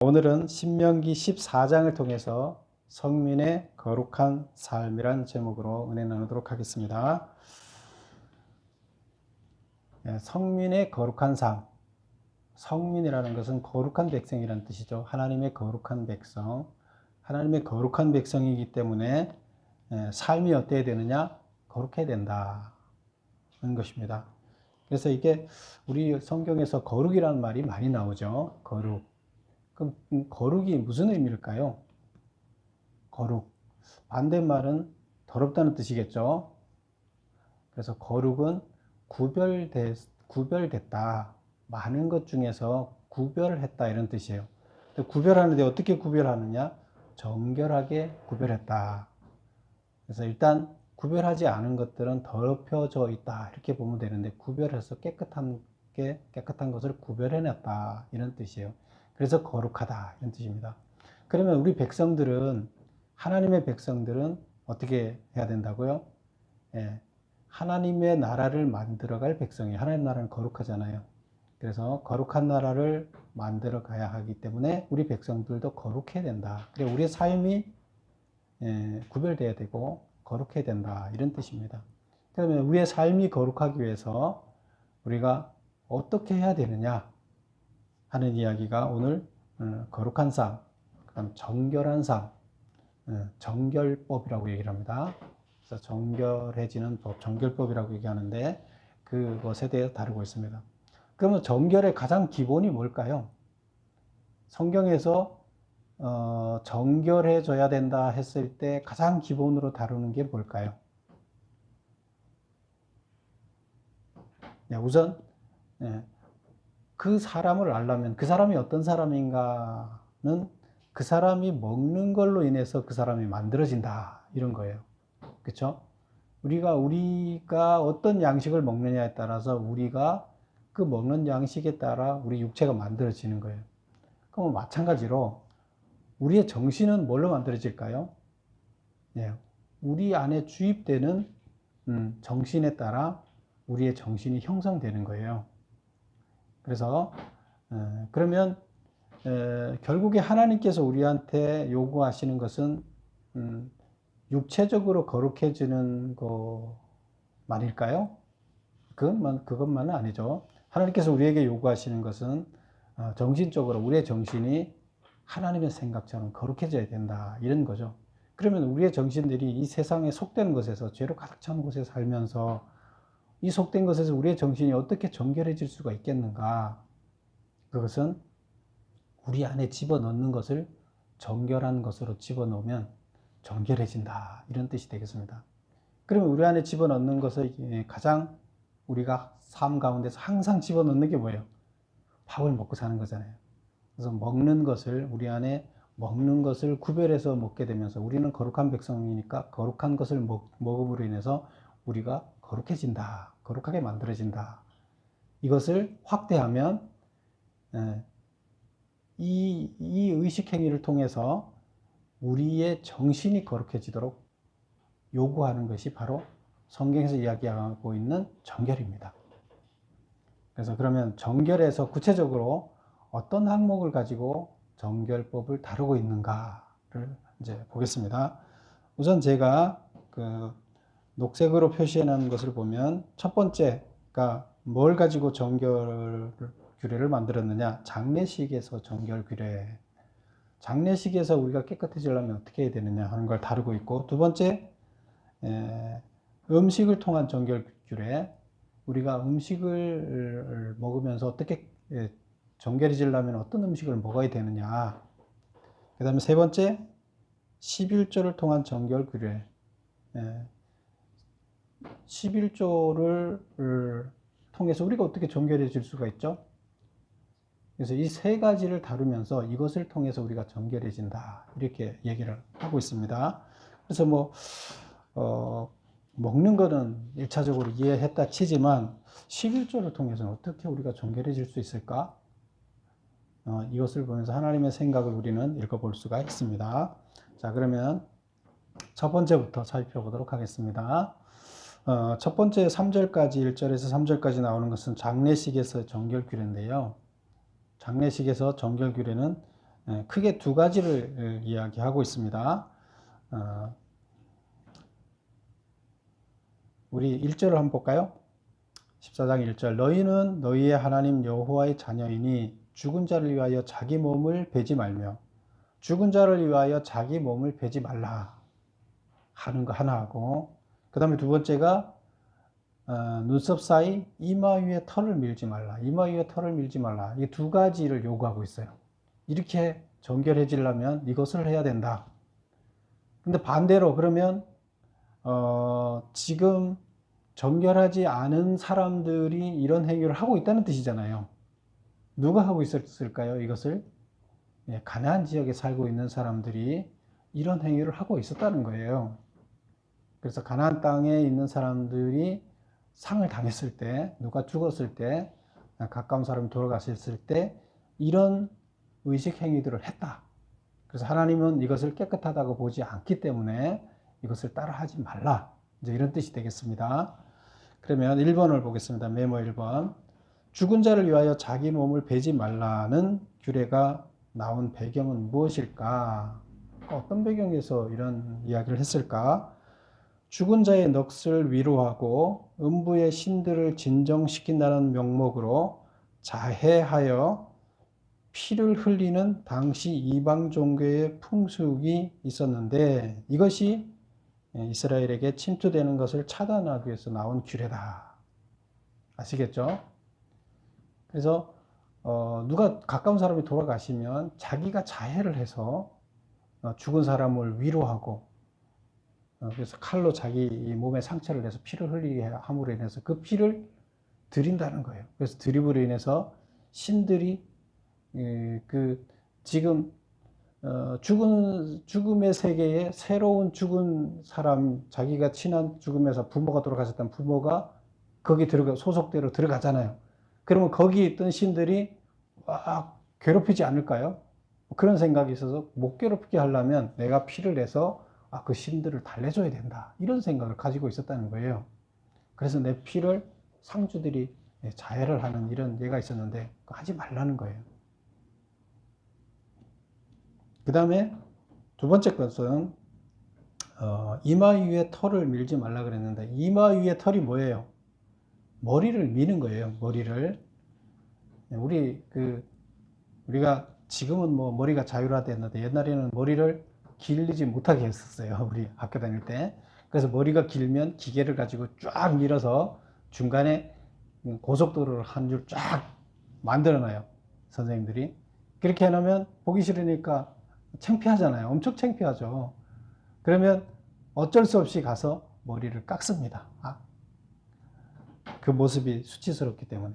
오늘은 신명기 14장을 통해서 성민의 거룩한 삶이란 제목으로 은혜 나누도록 하겠습니다. 성민의 거룩한 삶. 성민이라는 것은 거룩한 백성이라는 뜻이죠. 하나님의 거룩한 백성. 하나님의 거룩한 백성이기 때문에 삶이 어때야 되느냐? 거룩해야 된다는 것입니다. 그래서 이게 우리 성경에서 거룩이라는 말이 많이 나오죠. 거룩. 그럼 거룩이 무슨 의미일까요? 거룩. 반대말은 더럽다는 뜻이겠죠. 그래서 거룩은 구별됐다. 많은 것 중에서 구별했다 이런 뜻이에요. 구별하는데 어떻게 구별하느냐? 정결하게 구별했다. 그래서 일단 구별하지 않은 것들은 더럽혀져 있다 이렇게 보면 되는데, 구별해서 깨끗한 것을 구별해냈다 이런 뜻이에요. 그래서 거룩하다 이런 뜻입니다. 그러면 우리 백성들은, 하나님의 백성들은 어떻게 해야 된다고요? 하나님의 나라를 만들어갈 백성이에요. 하나님의 나라는 거룩하잖아요. 그래서 거룩한 나라를 만들어 가야 하기 때문에 우리 백성들도 거룩해야 된다. 그래 우리의 삶이 구별돼야 되고 거룩해야 된다 이런 뜻입니다. 그러면 우리의 삶이 거룩하기 위해서 우리가 어떻게 해야 되느냐 하는 이야기가 오늘 거룩한 삶, 그다음 정결한 삶, 정결법이라고 얘기를 합니다. 그래서 정결해지는 법, 정결법이라고 얘기하는데 그것에 대해 다루고 있습니다. 그러면 정결의 가장 기본이 뭘까요? 성경에서 정결해져야 된다 했을 때 가장 기본으로 다루는 게 뭘까요? 우선 그 사람을 알려면 그 사람이 어떤 사람인가는 그 사람이 먹는 걸로 인해서 그 사람이 만들어진다 이런 거예요. 그렇죠? 우리가 어떤 양식을 먹느냐에 따라서 우리가 그 먹는 양식에 따라 우리 육체가 만들어지는 거예요. 그럼 마찬가지로 우리의 정신은 뭘로 만들어질까요? 우리 안에 주입되는 정신에 따라 우리의 정신이 형성되는 거예요. 그래서 그러면 결국에 하나님께서 우리한테 요구하시는 것은 육체적으로 거룩해지는 것만일까요? 그것만은 아니죠. 하나님께서 우리에게 요구하시는 것은 정신적으로 우리의 정신이 하나님의 생각처럼 거룩해져야 된다 이런 거죠. 그러면 우리의 정신들이 이 세상에 속된 것에서, 죄로 가득 찬 곳에 살면서 이 속된 것에서 우리의 정신이 어떻게 정결해질 수가 있겠는가? 그것은 우리 안에 집어넣는 것을 정결한 것으로 집어넣으면 정결해진다 이런 뜻이 되겠습니다. 그러면 우리 안에 집어넣는 것을 가장 우리가 삶 가운데서 항상 집어넣는 게 뭐예요? 밥을 먹고 사는 거잖아요. 그래서 우리 안에 먹는 것을 구별해서 먹게 되면서 우리는 거룩한 백성이니까 거룩한 것을 먹음으로 인해서 우리가 거룩해진다. 거룩하게 만들어진다. 이것을 확대하면 이 의식행위를 통해서 우리의 정신이 거룩해지도록 요구하는 것이 바로 성경에서 이야기하고 있는 정결입니다. 그래서 그러면 정결에서 구체적으로 어떤 항목을 가지고 정결법을 다루고 있는가를 이제 보겠습니다. 우선 제가 녹색으로 표시해 놓은 것을 보면 첫 번째가 뭘 가지고 정결 규례를 만들었느냐? 장례식에서 정결 규례. 장례식에서 우리가 깨끗해지려면 어떻게 해야 되느냐 하는 걸 다루고 있고, 두 번째 음식을 통한 정결 규례. 우리가 음식을 먹으면서 어떻게 정결해지려면 어떤 음식을 먹어야 되느냐. 그 다음에 세 번째 11조를 통한 정결 규례. 11조를 통해서 우리가 어떻게 정결해질 수가 있죠? 그래서 이 세 가지를 다루면서 이것을 통해서 우리가 정결해진다 이렇게 얘기를 하고 있습니다. 그래서 먹는 거는 1차적으로 이해했다 치지만 11조를 통해서는 어떻게 우리가 정결해질 수 있을까? 이것을 보면서 하나님의 생각을 우리는 읽어볼 수가 있습니다. 자, 그러면 첫 번째부터 살펴보도록 하겠습니다. 첫 번째 3절까지 1절에서 3절까지 나오는 것은 장례식에서 정결 규례인데요. 장례식에서 정결 규례는 크게 두 가지를 이야기하고 있습니다. 우리 1절을 한번 볼까요? 14장 1절 너희는 너희의 하나님 여호와의 자녀이니 죽은 자를 위하여 자기 몸을 베지 말며 죽은 자를 위하여 자기 몸을 베지 말라 하는 거 하나 하고, 그 다음에 두 번째가 눈썹 사이 이마 위에 털을 밀지 말라. 이마 위에 털을 밀지 말라. 이 두 가지를 요구하고 있어요. 이렇게 정결해지려면 이것을 해야 된다. 근데 반대로 그러면 지금 정결하지 않은 사람들이 이런 행위를 하고 있다는 뜻이잖아요. 누가 하고 있었을까요? 이것을 가나안 지역에 살고 있는 사람들이 이런 행위를 하고 있었다는 거예요. 그래서 가나안 땅에 있는 사람들이 상을 당했을 때, 누가 죽었을 때, 가까운 사람이 돌아가셨을 때 이런 의식 행위들을 했다. 그래서 하나님은 이것을 깨끗하다고 보지 않기 때문에 이것을 따라하지 말라. 이제 이런 뜻이 되겠습니다. 그러면 1번을 보겠습니다. 메모 1번. 죽은 자를 위하여 자기 몸을 베지 말라는 규례가 나온 배경은 무엇일까? 어떤 배경에서 이런 이야기를 했을까? 죽은 자의 넋을 위로하고 음부의 신들을 진정시킨다는 명목으로 자해하여 피를 흘리는 당시 이방 종교의 풍습이 있었는데 이것이 이스라엘에게 침투되는 것을 차단하기 위해서 나온 규례다. 아시겠죠? 그래서 누가 가까운 사람이 돌아가시면 자기가 자해를 해서 죽은 사람을 위로하고 그래서 칼로 자기 몸에 상처를 내서 피를 흘리게 함으로 인해서 그 피를 드린다는 거예요. 그래서 드림으로 인해서 신들이 지금 죽음의 세계에 새로운 죽은 사람, 자기가 친한 죽음에서 부모가 돌아가셨던 부모가 거기 소속대로 들어가잖아요. 그러면 거기 있던 신들이 괴롭히지 않을까요? 그런 생각이 있어서 못 괴롭히게 하려면 내가 피를 내서 그 신들을 달래줘야 된다. 이런 생각을 가지고 있었다는 거예요. 그래서 내 피를 상주들이 자해를 하는 이런 예가 있었는데 하지 말라는 거예요. 그 다음에 두 번째 것은 이마 위에 털을 밀지 말라 그랬는데 이마 위에 털이 뭐예요? 머리를 미는 거예요. 머리를. 우리가 지금은 뭐 머리가 자율화됐는데 옛날에는 머리를 길리지 못하게 했었어요. 우리 학교 다닐 때. 그래서 머리가 길면 기계를 가지고 쫙 밀어서 중간에 고속도로를 한 줄 쫙 만들어 놔요. 선생님들이. 그렇게 해놓으면 보기 싫으니까 창피하잖아요. 엄청 창피하죠. 그러면 어쩔 수 없이 가서 머리를 깎습니다. 그 모습이 수치스럽기 때문에.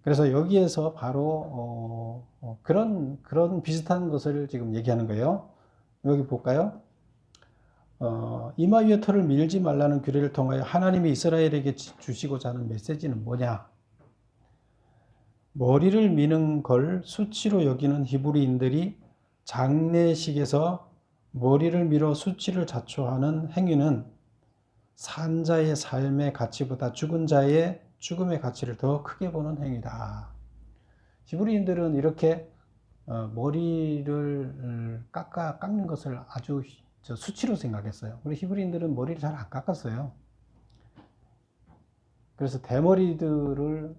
그래서 여기에서 바로 그런 비슷한 것을 지금 얘기하는 거예요. 여기 볼까요? 이마 위에 털을 밀지 말라는 규례를 통하여 하나님이 이스라엘에게 주시고자 하는 메시지는 뭐냐? 머리를 미는 걸 수치로 여기는 히브리인들이 장례식에서 머리를 밀어 수치를 자초하는 행위는 산자의 삶의 가치보다 죽은 자의 죽음의 가치를 더 크게 보는 행위다. 히브리인들은 이렇게 머리를 깎는 것을 아주 수치로 생각했어요. 우리 히브리인들은 머리를 잘 안 깎았어요. 그래서 대머리들을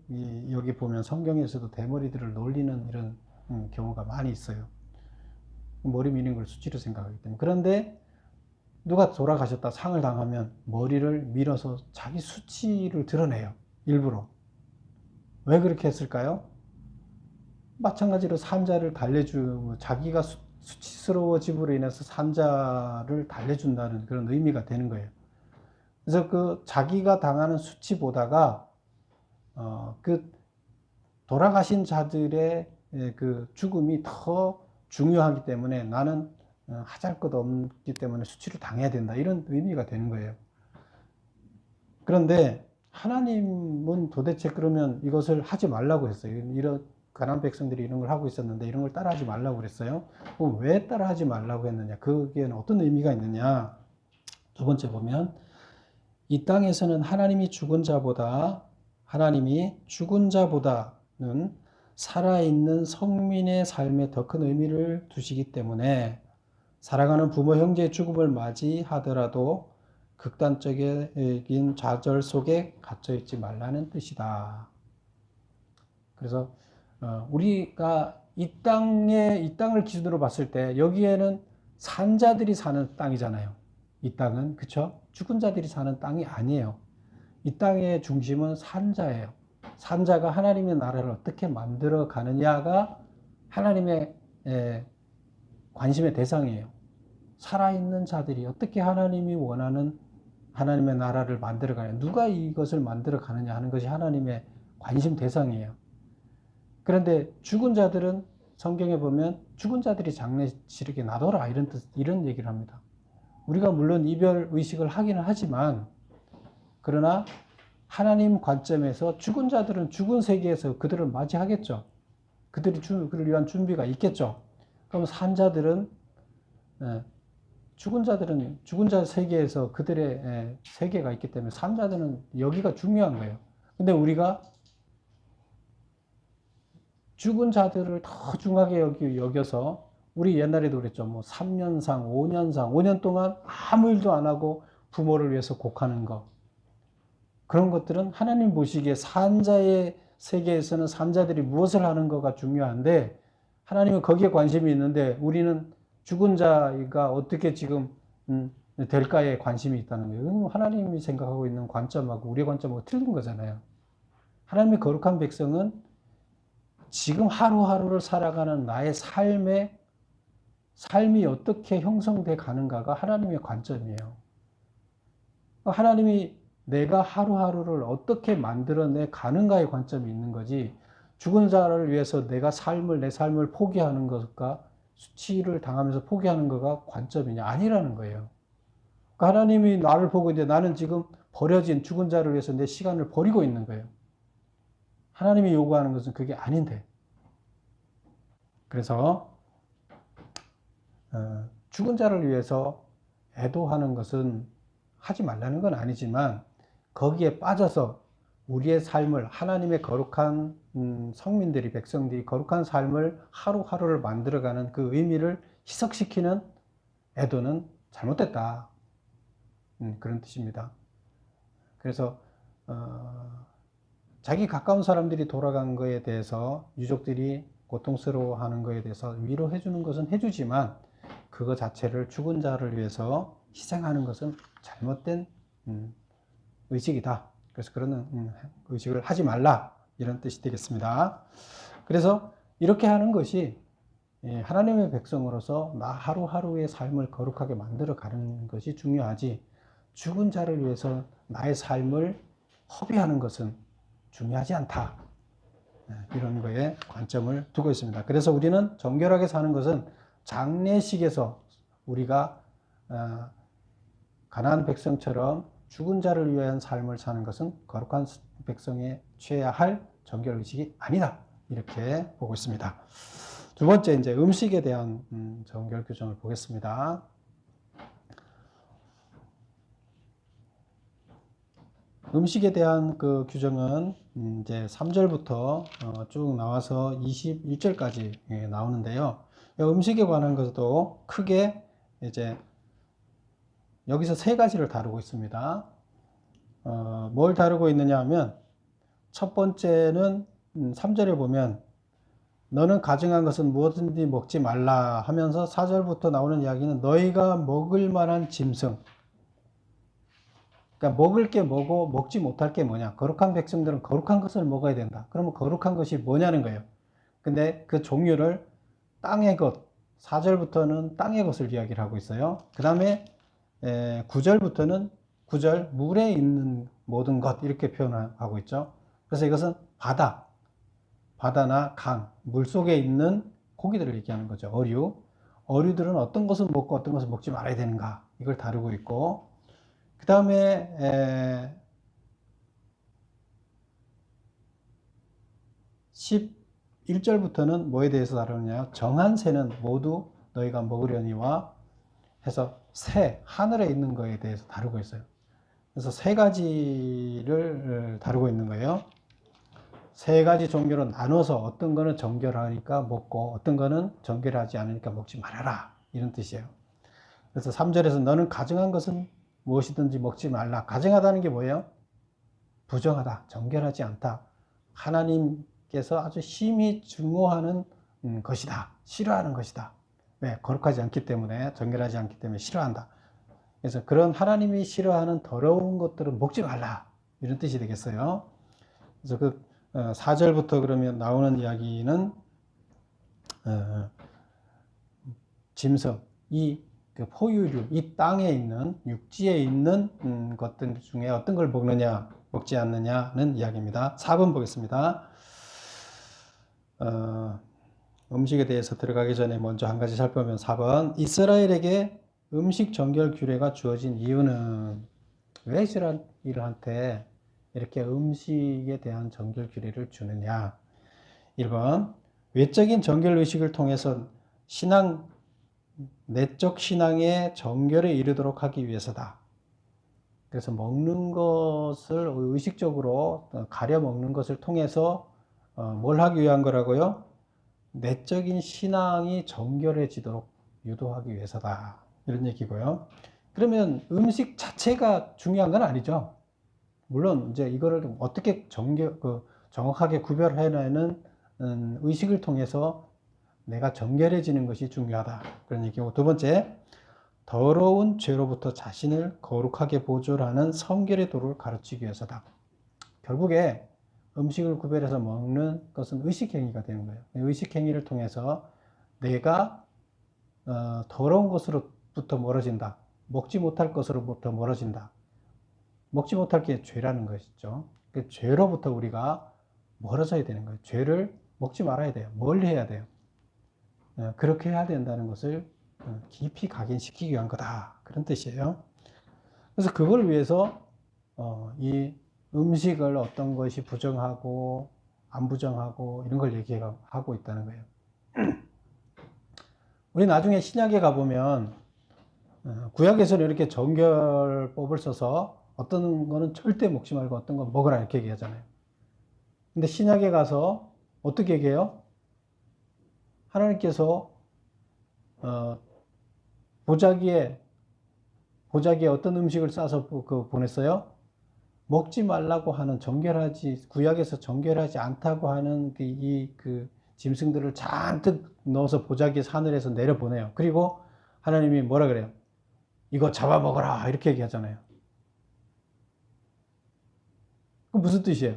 여기 보면 성경에서도 대머리들을 놀리는 이런 경우가 많이 있어요. 머리 미는 걸 수치로 생각하기 때문에. 그런데 누가 돌아가셨다 상을 당하면 머리를 밀어서 자기 수치를 드러내요. 일부러. 왜 그렇게 했을까요? 마찬가지로 산자를 자기가 수치스러워짐으로 인해서 산자를 달래준다는 그런 의미가 되는 거예요. 그래서 그 자기가 당하는 수치보다가 그 돌아가신 자들의 그 죽음이 더 중요하기 때문에 나는 하잘 것 없기 때문에 수치를 당해야 된다. 이런 의미가 되는 거예요. 그런데 하나님은 도대체 그러면 이것을 하지 말라고 했어요. 이런 가나안 백성들이 이런 걸 하고 있었는데 이런 걸 따라하지 말라고 그랬어요. 그럼 왜 따라하지 말라고 했느냐? 그게 어떤 의미가 있느냐? 두 번째 보면 이 땅에서는 하나님이 죽은 자보다는 살아있는 성민의 삶에 더 큰 의미를 두시기 때문에 사랑하는 부모 형제의 죽음을 맞이하더라도 극단적인 좌절 속에 갇혀 있지 말라는 뜻이다. 그래서 우리가 이 땅을 기준으로 봤을 때 여기에는 산자들이 사는 땅이잖아요. 이 땅은 그쵸? 죽은 자들이 사는 땅이 아니에요. 이 땅의 중심은 산자예요. 산자가 하나님의 나라를 어떻게 만들어 가느냐가 하나님의 관심의 대상이에요. 살아있는 자들이 어떻게 하나님이 원하는 하나님의 나라를 만들어 가느냐, 누가 이것을 만들어 가느냐 하는 것이 하나님의 관심 대상이에요. 그런데 죽은 자들은 성경에 보면 죽은 자들이 장례 치르게 놔둬라 이런 얘기를 합니다. 우리가 물론 이별 의식을 하기는 하지만 그러나 하나님 관점에서 죽은 자들은 죽은 세계에서 그들을 맞이하겠죠. 그들을 위한 준비가 있겠죠. 그럼 산자들은 죽은 자 세계에서 그들의 세계가 있기 때문에 산자들은 여기가 중요한 거예요. 근데 우리가 죽은 자들을 더 중하게 여겨서 우리 옛날에도 그랬죠. 뭐 3년상, 5년상, 5년 동안 아무 일도 안 하고 부모를 위해서 곡하는 거. 그런 것들은 하나님 보시기에 산자의 세계에서는 산자들이 무엇을 하는 거가 중요한데 하나님은 거기에 관심이 있는데 우리는 죽은 자가 어떻게 지금 될까에 관심이 있다는 거예요. 하나님이 생각하고 있는 관점하고 우리의 관점하고 틀린 거잖아요. 하나님의 거룩한 백성은 지금 하루하루를 살아가는 나의 삶이 어떻게 형성돼 가는가가 하나님의 관점이에요. 하나님이 내가 하루하루를 어떻게 만들어내 가는가의 관점이 있는 거지, 죽은 자를 위해서 내 삶을 포기하는 것과 수치를 당하면서 포기하는 것가 관점이냐? 아니라는 거예요. 그러니까 하나님이 나를 보고 있는데 나는 지금 버려진 죽은 자를 위해서 내 시간을 버리고 있는 거예요. 하나님이 요구하는 것은 그게 아닌데. 그래서 죽은 자를 위해서 애도하는 것은 하지 말라는 건 아니지만 거기에 빠져서 우리의 삶을 하나님의 거룩한 성민들이 백성들이 거룩한 삶을 하루하루를 만들어가는 그 의미를 희석시키는 애도는 잘못됐다. 그런 뜻입니다. 그래서 자기 가까운 사람들이 돌아간 거에 대해서 유족들이 고통스러워하는 거에 대해서 위로해 주는 것은 해주지만 그거 자체를 죽은 자를 위해서 희생하는 것은 잘못된 의식이다. 그래서 그런 의식을 하지 말라 이런 뜻이 되겠습니다. 그래서 이렇게 하는 것이 하나님의 백성으로서 나 하루하루의 삶을 거룩하게 만들어 가는 것이 중요하지 죽은 자를 위해서 나의 삶을 허비하는 것은 중요하지 않다. 이런 거에 관점을 두고 있습니다. 그래서 우리는 정결하게 사는 것은 장례식에서 우리가 가난한 백성처럼 죽은 자를 위한 삶을 사는 것은 거룩한 백성에 취해야 할 정결의식이 아니다. 이렇게 보고 있습니다. 두 번째, 이제 음식에 대한 정결 규정을 보겠습니다. 음식에 대한 그 규정은 이제 3절부터 쭉 나와서 21절까지 나오는데요. 음식에 관한 것도 크게 이제 여기서 세 가지를 다루고 있습니다. 뭘 다루고 있느냐 하면 첫 번째는 3절에 보면 너는 가증한 것은 무엇든지 먹지 말라 하면서 4절부터 나오는 이야기는 너희가 먹을 만한 짐승, 그러니까 먹을 게 뭐고 먹지 못할 게 뭐냐. 거룩한 백성들은 거룩한 것을 먹어야 된다. 그러면 거룩한 것이 뭐냐는 거예요. 근데 그 종류를 땅의 것, 4절부터는 땅의 것을 이야기를 하고 있어요. 그 다음에 9절부터는 9절 물에 있는 모든 것 이렇게 표현하고 있죠. 그래서 이것은 바다나 강, 물 속에 있는 고기들을 얘기하는 거죠. 어류들은 어떤 것을 먹고 어떤 것을 먹지 말아야 되는가 이걸 다루고 있고, 그 다음에 11절부터는 뭐에 대해서 다루느냐, 정한 새는 모두 너희가 먹으려니와 해서 새, 하늘에 있는 거에 대해서 다루고 있어요. 그래서 세 가지를 다루고 있는 거예요. 세 가지 종류로 나눠서 어떤 거는 정결하니까 먹고 어떤 거는 정결하지 않으니까 먹지 말아라. 이런 뜻이에요. 그래서 3절에서 너는 가증한 것은 무엇이든지 먹지 말라. 가증하다는 게 뭐예요? 부정하다, 정결하지 않다. 하나님께서 아주 심히 증오하는 것이다. 싫어하는 것이다. 왜? 거룩하지 않기 때문에, 정결하지 않기 때문에 싫어한다. 그래서 그런 하나님이 싫어하는 더러운 것들은 먹지 말라. 이런 뜻이 되겠어요. 그래서 그 4절부터 그러면 나오는 이야기는 짐승, 그 포유류, 이 땅에 있는, 육지에 있는 것들 중에 어떤 걸 먹느냐, 먹지 않느냐는 이야기입니다. 4번 보겠습니다. 음식에 대해서 들어가기 전에 먼저 한 가지 살펴보면 4번. 이스라엘에게 음식 정결 규례가 주어진 이유는, 왜 이스라엘한테 이렇게 음식에 대한 정결 규례를 주느냐. 1번. 외적인 정결 의식을 통해서 내적 신앙의 정결에 이르도록 하기 위해서다. 그래서 먹는 것을 의식적으로 가려 먹는 것을 통해서 뭘 하기 위한 거라고요? 내적인 신앙이 정결해지도록 유도하기 위해서다. 이런 얘기고요. 그러면 음식 자체가 중요한 건 아니죠. 물론 이제 이거를 어떻게 정확하게 구별해내는 의식을 통해서 내가 정결해지는 것이 중요하다. 그런 얘기고, 두 번째, 더러운 죄로부터 자신을 거룩하게 보존하는 성결의 도를 가르치기 위해서다. 결국에 음식을 구별해서 먹는 것은 의식행위가 되는 거예요. 의식행위를 통해서 내가 더러운 것으로부터 멀어진다. 먹지 못할 것으로부터 멀어진다. 먹지 못할 게 죄라는 것이죠. 그 죄로부터 우리가 멀어져야 되는 거예요. 죄를 먹지 말아야 돼요. 멀리 해야 돼요. 그렇게 해야 된다는 것을 깊이 각인시키기 위한 거다. 그런 뜻이에요. 그래서 그걸 위해서 이 음식을 어떤 것이 부정하고 안 부정하고 이런 걸 얘기하고 있다는 거예요. 우리 나중에 신약에 가보면 구약에서는 이렇게 정결법을 써서 어떤 거는 절대 먹지 말고 어떤 건 먹으라 이렇게 얘기하잖아요. 근데 신약에 가서 어떻게 얘기해요? 하나님께서 보자기에 어떤 음식을 싸서 보냈어요? 먹지 말라고 하는, 구약에서 정결하지 않다고 하는 그 짐승들을 잔뜩 넣어서 보자기 하늘에서 내려보내요. 그리고 하나님이 뭐라 그래요? 이거 잡아먹어라 이렇게 얘기하잖아요. 그 무슨 뜻이에요?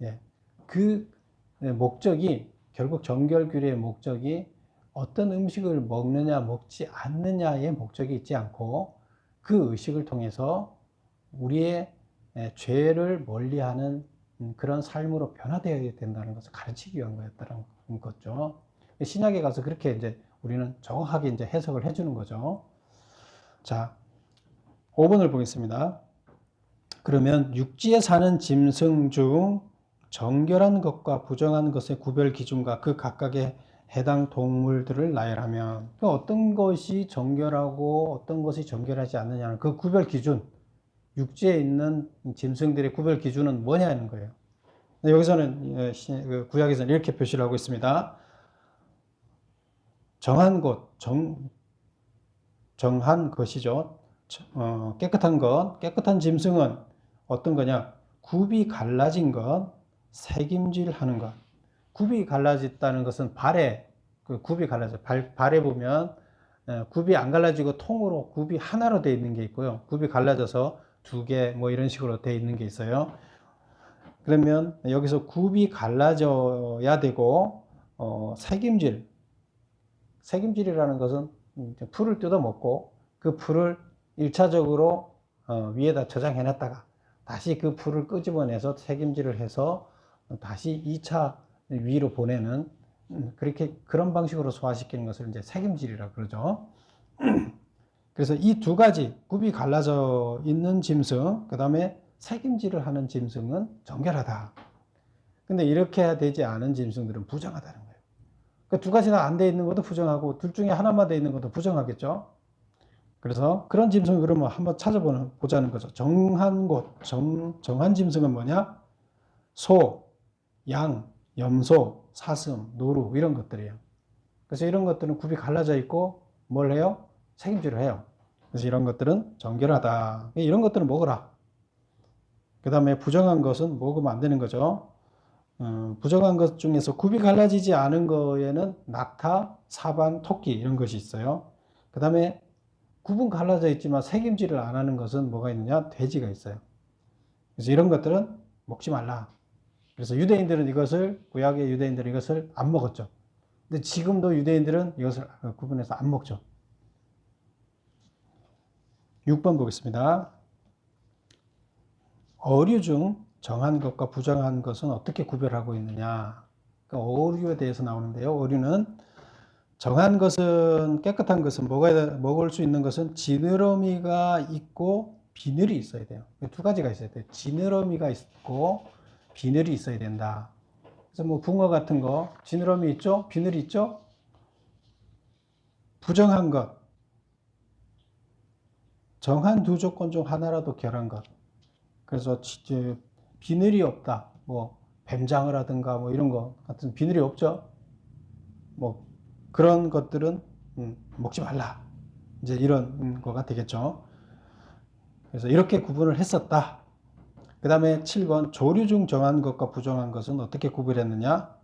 예. 그 목적이, 결국 정결규례의 목적이 어떤 음식을 먹느냐 먹지 않느냐의 목적이 있지 않고 그 의식을 통해서 우리의 죄를 멀리하는 그런 삶으로 변화되어야 된다는 것을 가르치기 위한 거였다는 거죠. 신약에 가서 그렇게 이제 우리는 정확하게 이제 해석을 해주는 거죠. 자, 5번을 보겠습니다. 그러면 육지에 사는 짐승 중 정결한 것과 부정한 것의 구별 기준과 그 각각의 해당 동물들을 나열하면, 어떤 것이 정결하고 어떤 것이 정결하지 않느냐는 그 구별 기준, 육지에 있는 짐승들의 구별 기준은 뭐냐는 거예요. 여기서는 구약에서는 이렇게 표시를 하고 있습니다. 정한 것이죠. 깨끗한 짐승은 어떤 거냐? 굽이 갈라진 것, 새김질 하는 것. 굽이 갈라졌다는 것은 굽이 갈라져. 발에 보면 굽이 안 갈라지고 통으로 굽이 하나로 되어 있는 게 있고요. 굽이 갈라져서 2개 뭐 이런 식으로 되어 있는 게 있어요. 그러면 여기서 굽이 갈라져야 되고, 새김질이라는 것은 풀을 뜯어 먹고 그 풀을 1차적으로 위에다 저장해 놨다가 다시 그 풀을 끄집어내서 새김질을 해서 다시 2차 위로 보내는, 그런 방식으로 소화시키는 것을 이제 새김질이라고 그러죠. 그래서 이 두 가지, 굽이 갈라져 있는 짐승, 그 다음에 새김질을 하는 짐승은 정결하다. 근데 이렇게 되지 않은 짐승들은 부정하다는 거예요. 그 두 가지 다 안 돼 있는 것도 부정하고 둘 중에 하나만 돼 있는 것도 부정하겠죠. 그래서 그런 짐승을 그러면 한번 찾아보자는 거죠. 정한 곳, 정한 짐승은 뭐냐? 소, 양, 염소, 사슴, 노루 이런 것들이에요. 그래서 이런 것들은 굽이 갈라져 있고 뭘 해요? 책임질을 해요. 그래서 이런 것들은 정결하다. 이런 것들은 먹어라. 그 다음에 부정한 것은 먹으면 안 되는 거죠. 부정한 것 중에서 굽이 갈라지지 않은 거에는 낙타, 사반, 토끼 이런 것이 있어요. 그 다음에 굽은 갈라져 있지만 책임질을 안 하는 것은 뭐가 있느냐? 돼지가 있어요. 그래서 이런 것들은 먹지 말라. 그래서 유대인들은 이것을, 구약의 유대인들은 이것을 안 먹었죠. 근데 지금도 유대인들은 이것을 구분해서 안 먹죠. 6번 보겠습니다. 어류 중 정한 것과 부정한 것은 어떻게 구별하고 있느냐? 그러니까 어류에 대해서 나오는데요. 어류는 정한 것은, 깨끗한 것은, 먹을 수 있는 것은 지느러미가 있고 비늘이 있어야 돼요. 두 가지가 있어야 돼요. 지느러미가 있고 비늘이 있어야 된다. 그래서 뭐 붕어 같은 거 지느러미 있죠? 비늘이 있죠? 부정한 것, 정한 두 조건 중 하나라도 결한 것. 그래서 비늘이 없다. 뭐 뱀장어 라든가 뭐 이런 거 같은 비늘이 없죠? 뭐 그런 것들은 먹지 말라. 이제 이런 거가 되겠죠. 그래서 이렇게 구분을 했었다. 그 다음에 7번 조류 중 정한 것과 부정한 것은 어떻게 구별했느냐?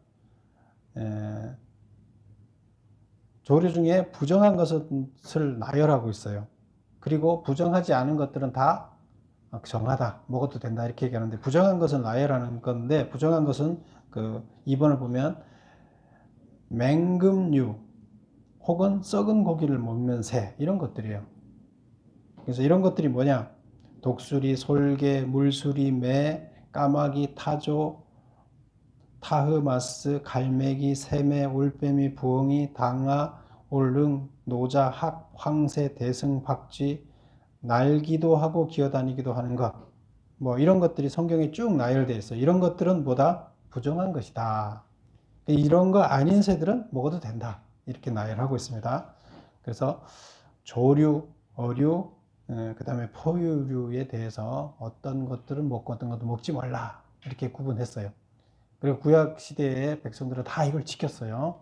조류 중에 부정한 것을 나열하고 있어요. 그리고 부정하지 않은 것들은 다 정하다, 먹어도 된다 이렇게 얘기하는데, 부정한 것은 나열하는 건데, 부정한 것은 그 2번을 보면 맹금류 혹은 썩은 고기를 먹는 새 이런 것들이에요. 그래서 이런 것들이 뭐냐? 독수리, 솔개, 물수리, 매, 까마귀, 타조, 타흐마스, 갈매기, 새매, 올빼미, 부엉이, 당아, 올릉, 노자, 학, 황새, 대승, 박쥐, 날기도 하고 기어다니기도 하는 것. 뭐 이런 것들이 성경에 쭉 나열되어 있어요. 이런 것들은 뭐다? 부정한 것이다. 이런 거 아닌 새들은 먹어도 된다. 이렇게 나열하고 있습니다. 그래서 조류, 어류, 그 다음에 포유류에 대해서 어떤 것들은 먹고 어떤 것도 먹지 말라. 이렇게 구분했어요. 그리고 구약 시대의 백성들은 다 이걸 지켰어요.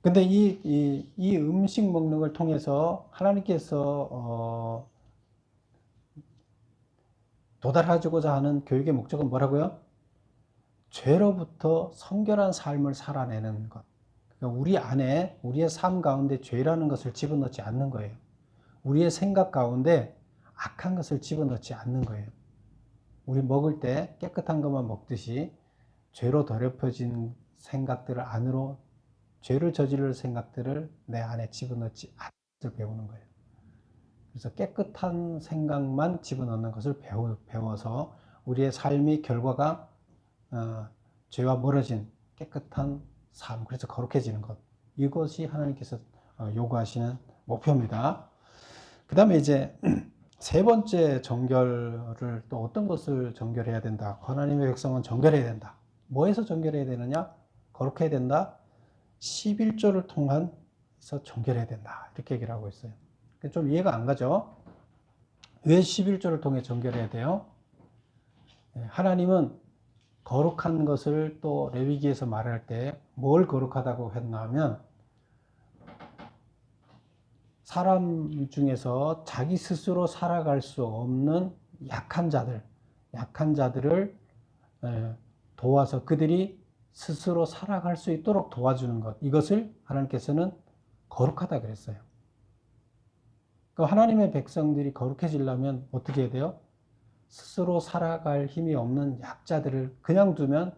근데 이 음식 먹는 걸 통해서 하나님께서 도달하고자 하는 교육의 목적은 뭐라고요? 죄로부터 성결한 삶을 살아내는 것. 그러니까 우리 안에, 우리의 삶 가운데 죄라는 것을 집어넣지 않는 거예요. 우리의 생각 가운데 악한 것을 집어넣지 않는 거예요. 우리 먹을 때 깨끗한 것만 먹듯이 죄로 더럽혀진 생각들을 안으로, 죄를 저지를 생각들을 내 안에 집어넣지 않는 것을 배우는 거예요. 그래서 깨끗한 생각만 집어넣는 것을 배워서 우리의 삶의 결과가 죄와 멀어진 깨끗한 삶, 그래서 거룩해지는 것. 이것이 하나님께서 요구하시는 목표입니다. 그 다음에 이제 세 번째 정결을 또 어떤 것을 정결해야 된다. 하나님의 백성은 정결해야 된다. 뭐에서 정결해야 되느냐? 거룩해야 된다. 11조를 통해서 정결해야 된다. 이렇게 얘기를 하고 있어요. 좀 이해가 안 가죠? 왜 11조를 통해 정결해야 돼요? 하나님은 거룩한 것을 또 레위기에서 말할 때 뭘 거룩하다고 했나 하면, 사람 중에서 자기 스스로 살아갈 수 없는 약한 자들을 도와서 그들이 스스로 살아갈 수 있도록 도와주는 것, 이것을 하나님께서는 거룩하다 그랬어요. 그러니까 하나님의 백성들이 거룩해지려면 어떻게 해야 돼요? 스스로 살아갈 힘이 없는 약자들을 그냥 두면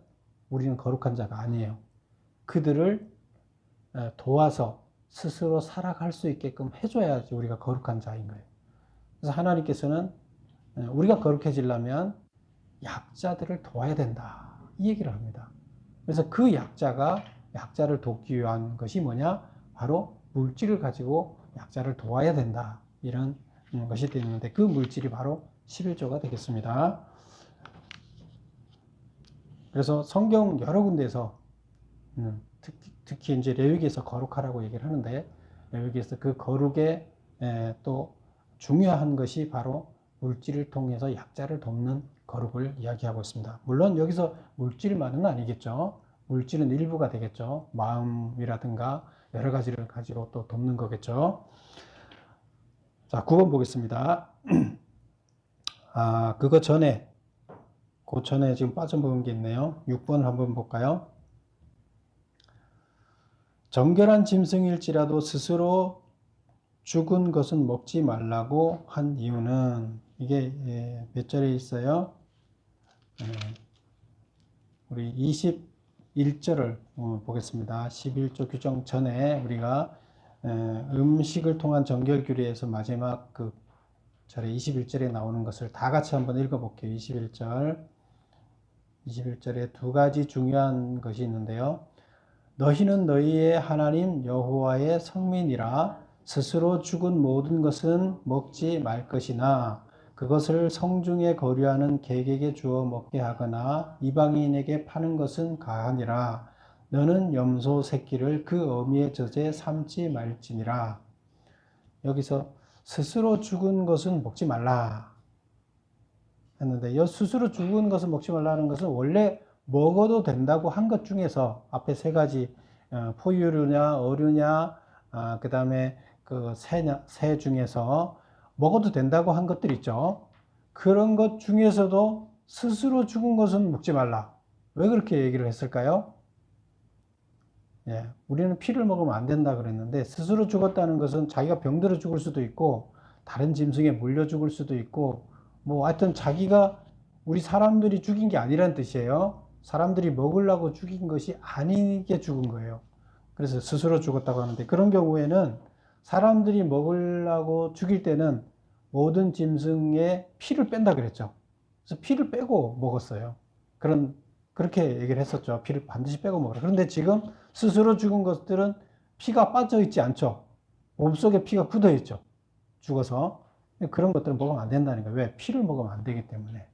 우리는 거룩한 자가 아니에요. 그들을 도와서 스스로 살아갈 수 있게끔 해줘야지 우리가 거룩한 자인 거예요. 그래서 하나님께서는 우리가 거룩해지려면 약자들을 도와야 된다, 이 얘기를 합니다. 그래서 그 약자를 돕기 위한 것이 뭐냐? 바로 물질을 가지고 약자를 도와야 된다, 이런 것이 되는데, 그 물질이 바로 11조가 되겠습니다. 그래서 성경 여러 군데에서 특히 이제 레위기에서 거룩하라고 얘기를 하는데, 레위기에서 그 거룩에 또 중요한 것이 바로 물질을 통해서 약자를 돕는 거룩을 이야기하고 있습니다. 물론 여기서 물질만은 아니겠죠. 물질은 일부가 되겠죠. 마음이라든가 여러 가지를 가지고 또 돕는 거겠죠. 자, 9번 보겠습니다. 그거 전에, 그 전에 지금 빠져먹은 게 있네요. 6번 한번 볼까요? 정결한 짐승일지라도 스스로 죽은 것은 먹지 말라고 한 이유는, 이게 몇 절에 있어요? 우리 21절을 보겠습니다. 11조 규정 전에 우리가 음식을 통한 정결 규례에서 마지막 그 절에 21절에 나오는 것을 다 같이 한번 읽어볼게요. 21절에 두 가지 중요한 것이 있는데요. 너희는 너희의 하나님 여호와의 성민이라 스스로 죽은 모든 것은 먹지 말 것이나 그것을 성중에 거류하는 객에게 주어 먹게 하거나 이방인에게 파는 것은 가하니라. 너는 염소 새끼를 그 어미의 젖에 삼지 말지니라. 여기서 스스로 죽은 것은 먹지 말라 했는데, 이 스스로 죽은 것은 먹지 말라는 것은 원래 먹어도 된다고 한 것 중에서 앞에 세 가지, 포유류냐 어류냐, 그 다음에 그 새 중에서 먹어도 된다고 한 것들 있죠. 그런 것 중에서도 스스로 죽은 것은 먹지 말라. 왜 그렇게 얘기를 했을까요? 우리는 피를 먹으면 안 된다 그랬는데, 스스로 죽었다는 것은 자기가 병들어 죽을 수도 있고 다른 짐승에 물려 죽을 수도 있고, 뭐 하여튼 자기가, 우리 사람들이 죽인 게 아니란 뜻이에요. 사람들이 먹으려고 죽인 것이 아니게 죽은 거예요. 그래서 스스로 죽었다고 하는데, 그런 경우에는 사람들이 먹으려고 죽일 때는 모든 짐승의 피를 뺀다 그랬죠. 그래서 피를 빼고 먹었어요. 그렇게 얘기를 했었죠. 피를 반드시 빼고 먹으라. 그런데 지금 스스로 죽은 것들은 피가 빠져 있지 않죠. 몸속에 피가 굳어 있죠. 죽어서. 그런 것들은 먹으면 안 된다는 거예요. 왜? 피를 먹으면 안 되기 때문에.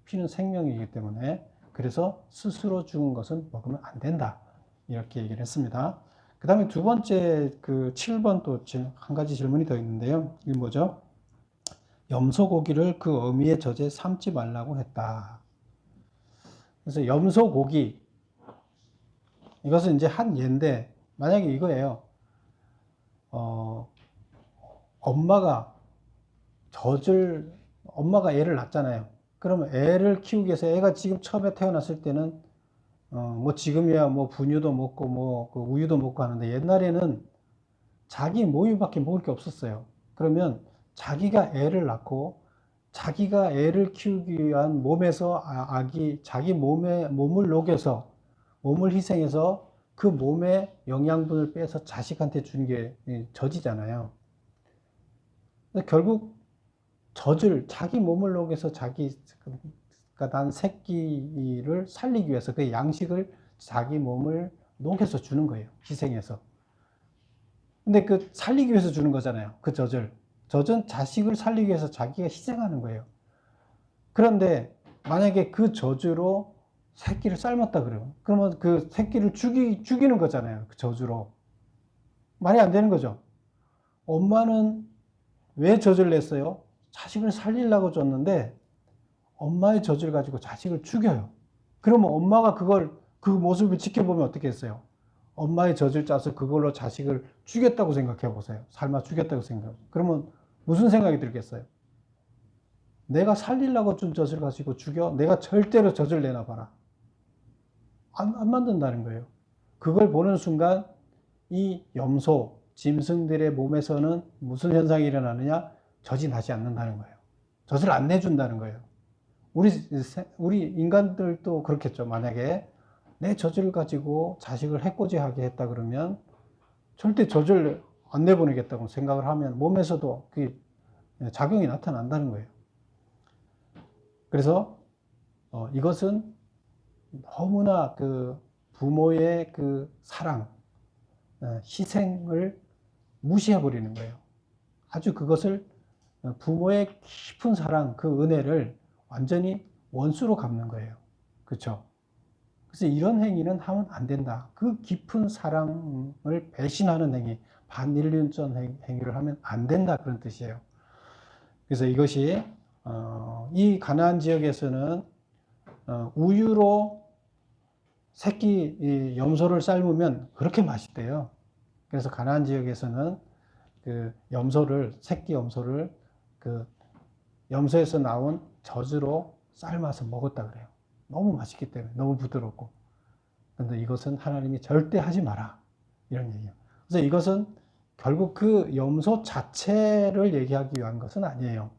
피는 생명이기 때문에. 그래서 스스로 죽은 것은 먹으면 안 된다. 이렇게 얘기를 했습니다. 그 다음에 두 번째, 그 7번 또 한 가지 질문이 더 있는데요. 이게 뭐죠? 염소 고기를 그 어미의 젖에 삶지 말라고 했다. 그래서 염소 고기, 이것은 이제 한 예인데, 만약에 이거예요. 엄마가 애를 낳잖아요. 그러면 애를 키우기 위해서, 애가 지금 처음에 태어났을 때는 뭐 지금이야 뭐 분유도 먹고 뭐 그 우유도 먹고 하는데, 옛날에는 자기 모유밖에 먹을 게 없었어요. 그러면 자기가 애를 낳고 자기가 애를 키우기 위한 몸에서 자기 몸을 녹여서, 몸을 희생해서 그 몸의 영양분을 빼서 자식한테 주는 게 젖이잖아요. 결국 자기 몸을 녹여서 그러니까 난 새끼를 살리기 위해서 그 양식을 자기 몸을 녹여서 주는 거예요. 희생해서. 근데 그 살리기 위해서 주는 거잖아요. 그 젖은 자식을 살리기 위해서 자기가 희생하는 거예요. 그런데 만약에 그 젖으로 새끼를 삶았다 그러면 그 새끼를 죽이는 거잖아요. 그 젖으로. 말이 안 되는 거죠. 엄마는 왜 젖을 냈어요? 자식을 살리려고 줬는데 엄마의 젖을 가지고 자식을 죽여요. 그러면 엄마가 그 모습을 지켜보면 어떻게 했어요? 엄마의 젖을 짜서 그걸로 자식을 죽였다고 생각해 보세요. 삶아 죽였다고 생각해요. 그러면 무슨 생각이 들겠어요? 내가 살리려고 준 젖을 가지고 죽여? 내가 절대로 젖을 내놔봐라. 안 만든다는 거예요. 그걸 보는 순간 이 염소, 짐승들의 몸에서는 무슨 현상이 일어나느냐? 젖이 나지 않는다는 거예요. 젖을 안 내준다는 거예요. 우리 인간들도 그렇겠죠. 만약에 내 젖을 가지고 자식을 해코지하게 했다 그러면 절대 젖을 안 내보내겠다고 생각을 하면 몸에서도 그 작용이 나타난다는 거예요. 그래서 이것은 너무나 그 부모의 그 사랑, 희생을 무시해버리는 거예요. 아주 그것을, 부모의 깊은 사랑, 그 은혜를 완전히 원수로 갚는 거예요. 그렇죠? 그래서 이런 행위는 하면 안 된다. 그 깊은 사랑을 배신하는 행위, 반인륜적 행위를 하면 안 된다. 그런 뜻이에요. 그래서 이것이 이 가나안 지역에서는 우유로 새끼 염소를 삶으면 그렇게 맛있대요. 그래서 가나안 지역에서는 그 염소를, 새끼 염소를 그 염소에서 나온 젖으로 삶아서 먹었다 그래요. 너무 맛있기 때문에, 너무 부드럽고. 그런데 이것은 하나님이 절대 하지 마라, 이런 얘기예요. 그래서 이것은 결국 그 염소 자체를 얘기하기 위한 것은 아니에요.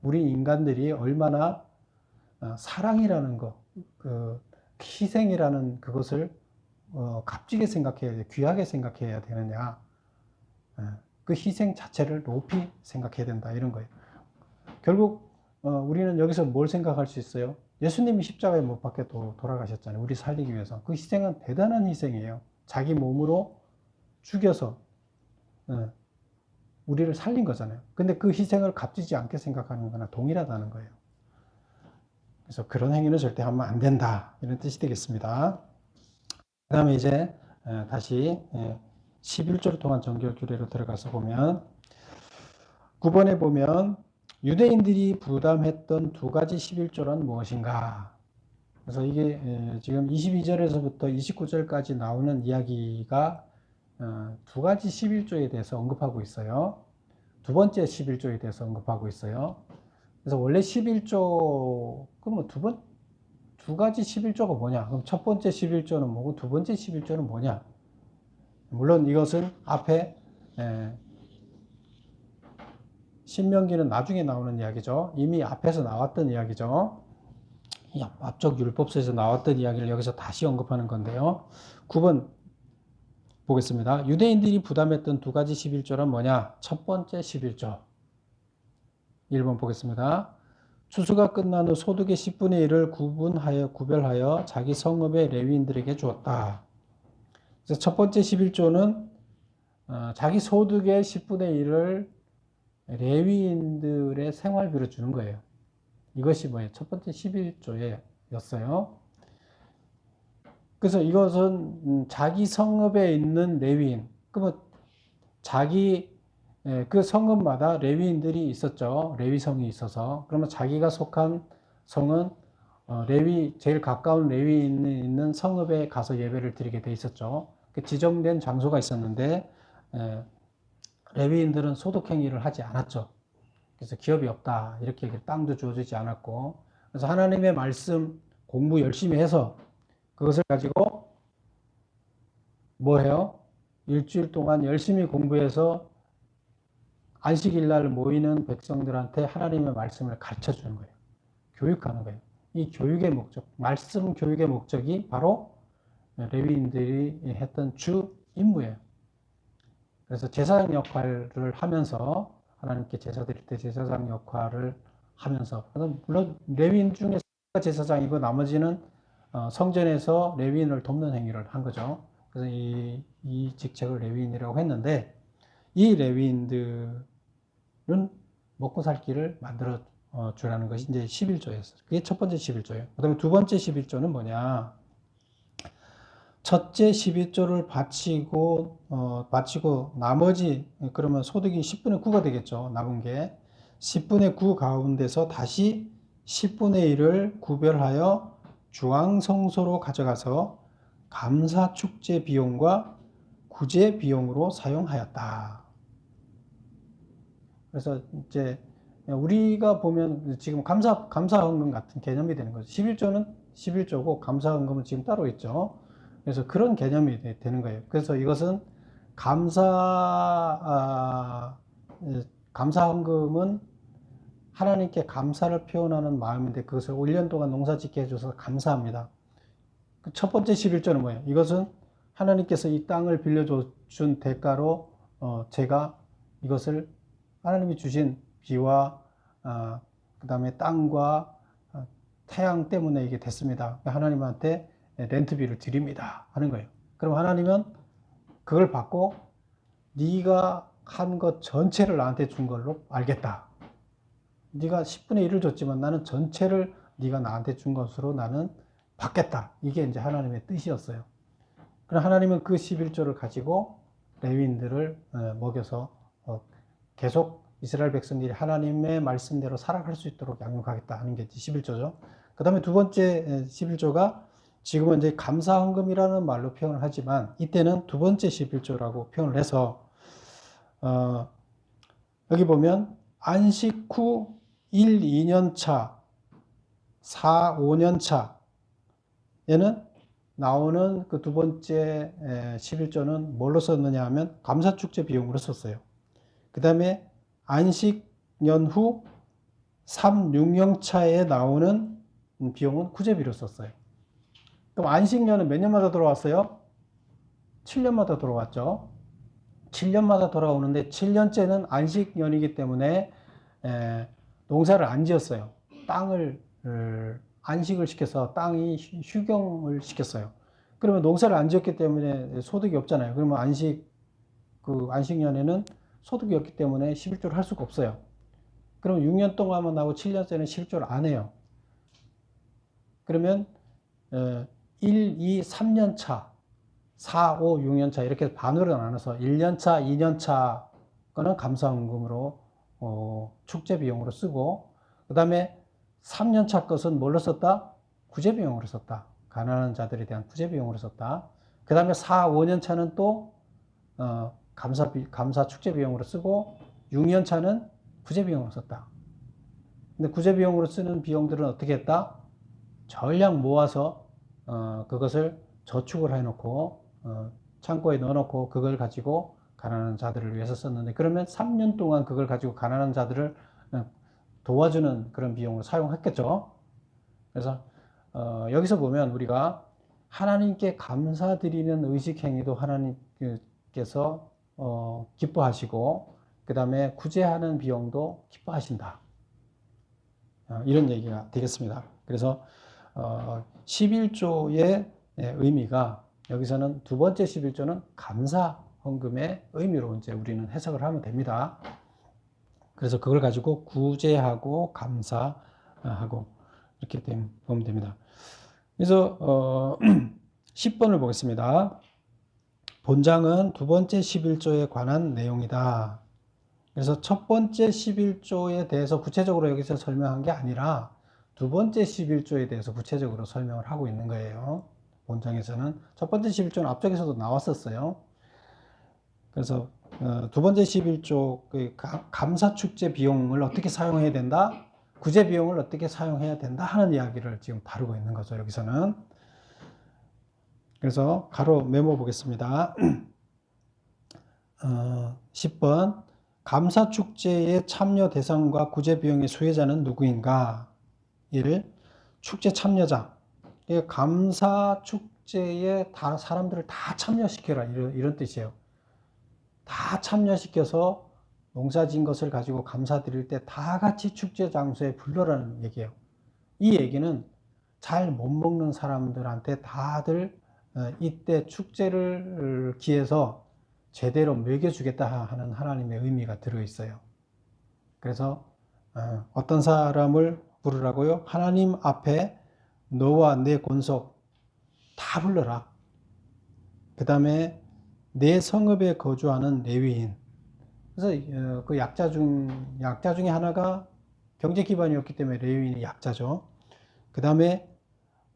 우리 인간들이 얼마나 사랑이라는 것, 그 희생이라는 그것을 값지게 생각해야 돼, 귀하게 생각해야 되느냐. 그 희생 자체를 높이 생각해야 된다, 이런 거예요. 결국 우리는 여기서 뭘 생각할 수 있어요? 예수님이 십자가에 못 박혀 돌아가셨잖아요. 우리 살리기 위해서. 그 희생은 대단한 희생이에요. 자기 몸으로 죽여서 우리를 살린 거잖아요. 근데 그 희생을 값지지 않게 생각하는 거나 동일하다는 거예요. 그래서 그런 행위는 절대 하면 안 된다, 이런 뜻이 되겠습니다. 그 다음에 이제 다시 11조를 통한 정결 규례로 들어가서 보면 9번에 보면 유대인들이 부담했던 두 가지 11조란 무엇인가? 그래서 이게 지금 22절에서부터 29절까지 나오는 이야기가 두 가지 11조에 대해서 언급하고 있어요. 두 번째 11조에 대해서 언급하고 있어요. 그래서 원래 11조, 그럼 두 가지 11조가 뭐냐? 그럼 첫 번째 11조는 뭐고 두 번째 11조는 뭐냐? 물론 이것은 앞에 신명기는 나중에 나오는 이야기죠. 이미 앞에서 나왔던 이야기죠. 앞쪽 율법서에서 나왔던 이야기를 여기서 다시 언급하는 건데요. 9번 보겠습니다. 유대인들이 부담했던 두 가지 11조란 뭐냐? 첫 번째 11조. 1번 보겠습니다. 추수가 끝난 후 소득의 10분의 1을 구별하여 자기 성읍의 레위인들에게 주었다. 그래서 첫 번째 11조는 자기 소득의 10분의 1을 레위인들의 생활비로 주는 거예요. 이것이 뭐예요? 첫 번째 11조였어요. 그래서 이것은 자기 성읍에 있는 레위인, 그러면 자기 그 성읍마다 레위인들이 있었죠. 레위성이 있어서. 그러면 자기가 속한 성은 제일 가까운 레위인이 있는 성읍에 가서 예배를 드리게 돼 있었죠. 그 지정된 장소가 있었는데 레위인들은 소득행위를 하지 않았죠. 그래서 기업이 없다, 이렇게 땅도 주어지지 않았고, 그래서 하나님의 말씀 공부 열심히 해서 그것을 가지고 뭐 해요? 일주일 동안 열심히 공부해서 안식일 날 모이는 백성들한테 하나님의 말씀을 가르쳐 주는 거예요. 교육하는 거예요. 이 교육의 목적, 말씀 교육의 목적이 바로 레위인들이 했던 주 임무예요. 그래서 제사장 역할을 하면서, 하나님께 제사 드릴 때 제사장 역할을 하면서, 물론 레위인 중에 제사장이고 나머지는 성전에서 레위인을 돕는 행위를 한 거죠. 그래서 이 직책을 레위인이라고 했는데, 이 레위인들은 먹고 살 길을 만들어 주라는 것이 이제 11조였어요. 그게 첫 번째 11조예요. 그 다음에 두 번째 11조는 뭐냐? 첫째 11조를 바치고 나머지, 그러면 소득이 10분의 9가 되겠죠. 남은 게 10분의 9 가운데서 다시 10분의 1을 구별하여 중앙성소로 가져가서 감사 축제 비용과 구제 비용으로 사용하였다. 그래서 이제 우리가 보면 지금 감사헌금 같은 개념이 되는 거죠. 11조는 11조고 감사헌금은 지금 따로 있죠. 그래서 그런 개념이 되는 거예요. 그래서 이것은 감사헌금은 하나님께 감사를 표현하는 마음인데, 그것을 1년 동안 농사 짓게 해줘서 감사합니다. 첫 번째 11조는 뭐예요? 이것은 하나님께서 이 땅을 빌려준 대가로 제가 이것을 하나님이 주신 비와 그 다음에 땅과 태양 때문에 이게 됐습니다. 하나님한테 렌트비를 드립니다 하는 거예요. 그럼 하나님은 그걸 받고 네가 한 것 전체를 나한테 준 걸로 알겠다. 네가 10분의 1을 줬지만 나는 전체를 네가 나한테 준 것으로 나는 받겠다. 이게 이제 하나님의 뜻이었어요. 그럼 하나님은 그 11조를 가지고 레위인들을 먹여서 계속 이스라엘 백성들이 하나님의 말씀대로 살아갈 수 있도록 양육하겠다 하는 게 11조죠. 그 다음에 두 번째 11조가 지금은 이제 감사헌금이라는 말로 표현을 하지만 이때는 두 번째 11조라고 표현을 해서 여기 보면 안식 후 1, 2년 차, 4, 5년 차에는 나오는 그 두 번째 11조는 뭘로 썼느냐 하면 감사축제 비용으로 썼어요. 그 다음에 안식년 후 3, 6년 차에 나오는 비용은 구제비로 썼어요. 그럼 안식년은 몇 년마다 돌아왔어요? 7년마다 돌아왔죠. 7년마다 돌아오는데 7년째는 안식년이기 때문에 농사를 안 지었어요. 땅을 안식을 시켜서 땅이 휴경을 시켰어요. 그러면 농사를 안 지었기 때문에 소득이 없잖아요. 그러면 안식년에는 소득이 없기 때문에 11조를 할 수가 없어요. 그러면 6년 동안만 나오고 7년째는 11조를 안 해요. 그러면 1, 2, 3년 차, 4, 5, 6년 차 이렇게 반으로 나눠서 1년 차, 2년 차 거는 감사헌금으로 축제 비용으로 쓰고 그 다음에 3년 차 것은 뭘로 썼다? 구제 비용으로 썼다. 가난한 자들에 대한 구제 비용으로 썼다. 그 다음에 4, 5년 차는 또 감사 축제 비용으로 쓰고 6년 차는 구제 비용으로 썼다. 근데 구제 비용으로 쓰는 비용들은 어떻게 했다? 전량 모아서 그것을 저축을 해놓고 창고에 넣어놓고 그걸 가지고 가난한 자들을 위해서 썼는데 그러면 3년 동안 그걸 가지고 가난한 자들을 도와주는 그런 비용으로 사용했겠죠. 그래서 여기서 보면 우리가 하나님께 감사드리는 의식 행위도 하나님께서 기뻐하시고 그 다음에 구제하는 비용도 기뻐하신다. 이런 얘기가 되겠습니다. 그래서 11조의 의미가 여기서는 두 번째 11조는 감사헌금의 의미로 이제 우리는 해석을 하면 됩니다. 그래서 그걸 가지고 구제하고 감사하고 이렇게 보면 됩니다. 그래서 10번을 보겠습니다. 본장은 두 번째 11조에 관한 내용이다. 그래서 첫 번째 11조에 대해서 구체적으로 여기서 설명한 게 아니라 두 번째 11조에 대해서 구체적으로 설명을 하고 있는 거예요. 본장에서는 첫 번째 11조는 앞쪽에서도 나왔었어요. 그래서 두 번째 11조 감사축제 비용을 어떻게 사용해야 된다? 구제 비용을 어떻게 사용해야 된다? 하는 이야기를 지금 다루고 있는 거죠. 여기서는. 그래서 가로 메모 보겠습니다. 10번 감사축제의 참여 대상과 구제 비용의 수혜자는 누구인가? 1. 축제 참여자. 감사축제에 사람들을 다 참여시켜라 이런 뜻이에요. 다 참여시켜서 농사진 것을 가지고 감사드릴 때 다 같이 축제 장소에 불러라는 얘기예요. 이 얘기는 잘 못 먹는 사람들한테 다들 이때 축제를 기해서 제대로 먹여주겠다 하는 하나님의 의미가 들어있어요. 그래서 어떤 사람을 부르라고요? 하나님 앞에 너와 내 권속 다 불러라. 그 다음에 내 성읍에 거주하는 레위인. 그래서 그 약자 중에 하나가 경제 기반이었기 때문에 레위인이 약자죠. 그 다음에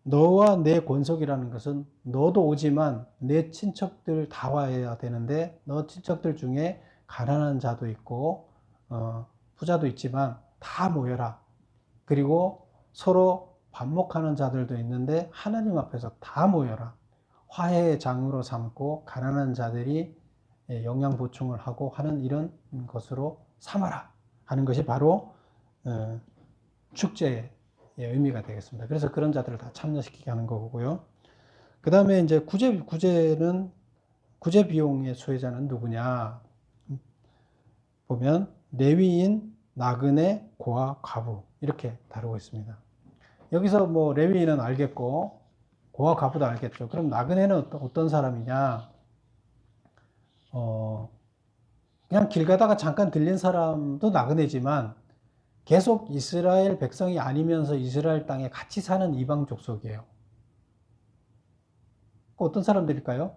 너와 내 권속이라는 것은 너도 오지만 내 친척들 다 와야 되는데 너 친척들 중에 가난한 자도 있고 부자도 있지만 다 모여라. 그리고 서로 반목하는 자들도 있는데 하나님 앞에서 다 모여라. 화해의 장으로 삼고 가난한 자들이 영양 보충을 하고 하는 이런 것으로 삼아라 하는 것이 바로 축제의 의미가 되겠습니다. 그래서 그런 자들을 다 참여시키게 하는 거고요. 그 다음에 이제 구제 비용의 수혜자는 누구냐 보면 레위인, 나그네, 고아, 과부 이렇게 다루고 있습니다. 여기서 뭐 레위인은 알겠고 고아, 과부도 알겠죠. 그럼 나그네는 어떤 사람이냐? 그냥 길 가다가 잠깐 들린 사람도 나그네지만 계속 이스라엘 백성이 아니면서 이스라엘 땅에 같이 사는 이방 족속이에요. 어떤 사람들일까요?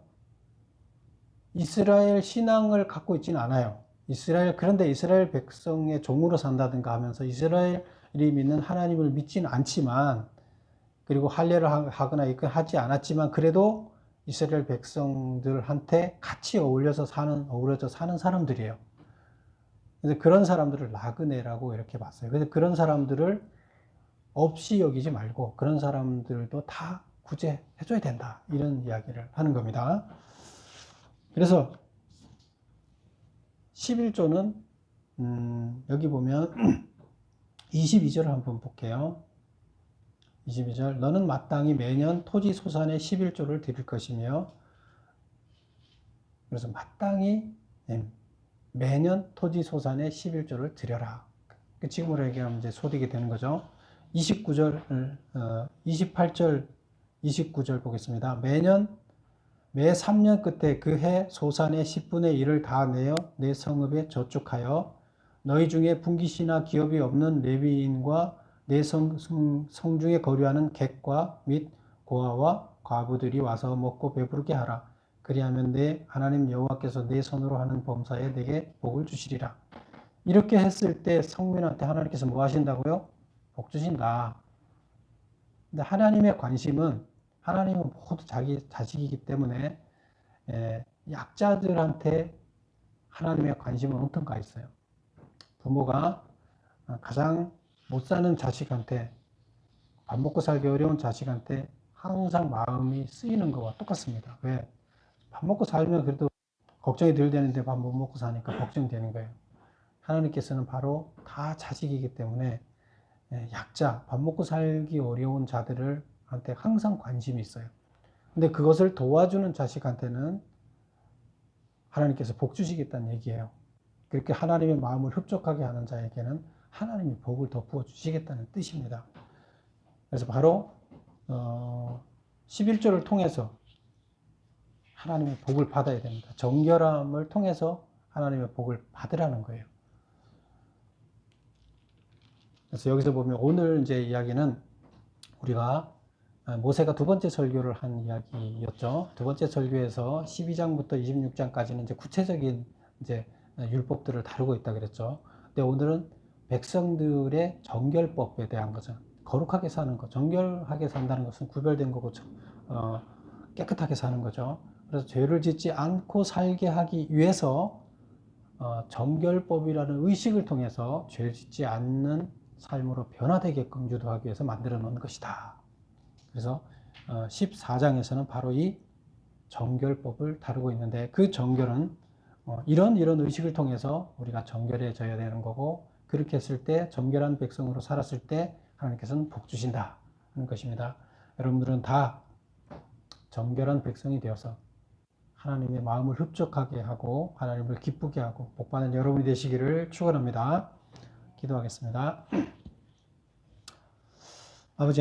이스라엘 신앙을 갖고 있지는 않아요. 그런데 이스라엘 백성의 종으로 산다든가 하면서 이스라엘이 믿는 하나님을 믿지는 않지만, 그리고 할례를 하거나 하지 않았지만, 그래도 이스라엘 백성들한테 같이 어우러져 사는 사람들이에요. 그래서 그런 사람들을 나그네라고 이렇게 봤어요. 그래서 그런 사람들을 없이 여기지 말고 그런 사람들도 다 구제해줘야 된다. 이런 이야기를 하는 겁니다. 그래서 11조는 여기 보면 22절을 한번 볼게요. 22절, 너는 마땅히 매년 토지 소산의 11조를 드릴 것이며, 그래서 마땅히 매년 토지 소산의 11조를 드려라. 지금으로 얘기하면 이제 소득이 되는 거죠. 28절, 29절 보겠습니다. 매 3년 끝에 그 해 소산의 10분의 1을 다 내어 내 성읍에 저축하여 너희 중에 분깃이나 기업이 없는 레위인과 내 성중에 거류하는 객과 및 고아와 과부들이 와서 먹고 배부르게 하라. 그리하면 내 하나님 여호와께서 내 손으로 하는 범사에 내게 복을 주시리라. 이렇게 했을 때 성민한테 하나님께서 뭐 하신다고요? 복 주신다. 근데 하나님의 관심은, 하나님은 모두 자기 자식이기 때문에 약자들한테 하나님의 관심은 엄청 가 있어요. 부모가 가장 못 사는 자식한테, 밥 먹고 살기 어려운 자식한테 항상 마음이 쓰이는 것과 똑같습니다. 왜? 밥 먹고 살면 그래도 걱정이 덜 되는데 밥 못 먹고 사니까 걱정되는 거예요. 하나님께서는 바로 다 자식이기 때문에 약자, 밥 먹고 살기 어려운 자들한테 항상 관심이 있어요. 근데 그것을 도와주는 자식한테는 하나님께서 복 주시겠다는 얘기예요. 그렇게 하나님의 마음을 흡족하게 하는 자에게는 하나님이 복을 더 부어 주시겠다는 뜻입니다. 그래서 바로 11조를 통해서 하나님의 복을 받아야 됩니다. 정결함을 통해서 하나님의 복을 받으라는 거예요. 그래서 여기서 보면 오늘 이제 이야기는 우리가 모세가 두 번째 설교를 한 이야기였죠. 두 번째 설교에서 12장부터 26장까지는 이제 구체적인 이제 율법들을 다루고 있다 그랬죠. 근데 오늘은 백성들의 정결법에 대한 거죠. 거룩하게 사는 것, 정결하게 산다는 것은 구별된 거고 깨끗하게 사는 거죠. 그래서 죄를 짓지 않고 살게 하기 위해서 정결법이라는 의식을 통해서 죄를 짓지 않는 삶으로 변화되게끔 유도하기 위해서 만들어 놓은 것이다. 그래서 14장에서는 바로 이 정결법을 다루고 있는데, 그 정결은 이런 의식을 통해서 우리가 정결해져야 되는 거고, 그렇게 했을 때 정결한 백성으로 살았을 때 하나님께서는 복 주신다 하는 것입니다. 여러분들은 다 정결한 백성이 되어서 하나님의 마음을 흡족하게 하고 하나님을 기쁘게 하고 복받는 여러분이 되시기를 축원합니다. 기도하겠습니다. 아버지